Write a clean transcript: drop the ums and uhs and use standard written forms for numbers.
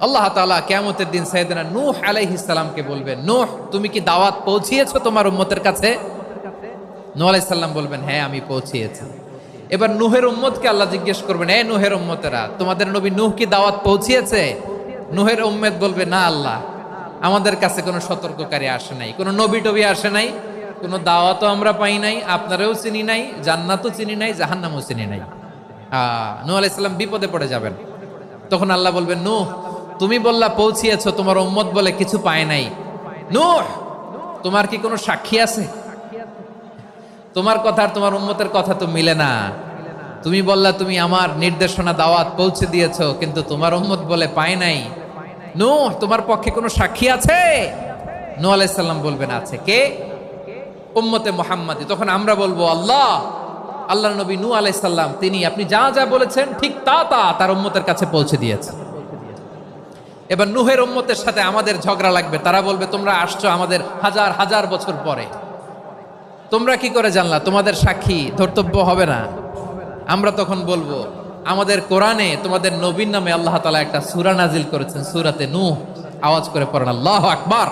আল্লাহ তাআলা কিয়ামতের দিন সাইয়েদনা নূহ আলাইহিস সালামকে বলবেন, নূহ তুমি কি দাওয়াত পৌঁছিয়েছো তোমার উম্মতের কাছে? নূহ আলাইহিস সালাম বলবেন, হ্যাঁ আমি পৌঁছিয়েছি। এবার নূহের উম্মতকে আল্লাহ জিজ্ঞেস করবেন, এ নূহের উম্মতেরা, তোমাদের নবী নূহ কি দাওয়াত পৌঁছিয়েছে? নূহের উম্মত বলবে, না আল্লাহ, আমাদের কাছে কোনো সতর্ককারী আসে নাই, কোনো নবী টবি আসে নাই, কোনো দাওয়াতও আমরা পাই নাই, আপনারাও চিনি নাই, জান্নাতও চিনি নাই, জাহান্নামও চিনি নাই। নূহ আলাইহিস সালাম বিপদে পড়ে যাবেন। তখন আল্লাহ বলবেন, নূহ তুমি বললা পৌঁছিয়েছো, তোমার উম্মত বলে কিছু পায় নাই। নূহ তোমার কি কোনো সাক্ষী আছে? তোমার কথা আর তোমার উম্মতের কথা তো মিলে না। তুমি বললা তুমি আমার নির্দেশনা দাওয়াত পৌঁছে দিয়েছো, কিন্তু তোমার উম্মত বলে পায় নাই। নূহ তোমার পক্ষে কোনো সাক্ষী আছে? নূহ আলাইহিস সালাম বলবেন, আছে। কে? উম্মতে মুহাম্মাদি। তখন আমরা বলবো, আল্লাহ, আল্লাহর নবী নূহ আলাইহিস সালাম তিনি আপনি যা যা বলেছেন ঠিক তা তা তার উম্মতের কাছে পৌঁছে দিয়েছে। এবার নূহের উম্মতের সাথে আমাদের ঝগড়া লাগবে। তারা বলবে, তোমরা আসছো আমাদের হাজার হাজার বছর পরে, তোমরা কি করে জানলা? তোমাদের সাক্ষী ধর্তব্য হবে না? আমরা তখন বলবো, আমাদের কোরআনে তোমাদের নবীর নামে আল্লাহ তাআলা একটা সূরা নাজিল করেছেন, সূরাতে নূহ। আওয়াজ করে পড়েন আল্লাহু আকবার।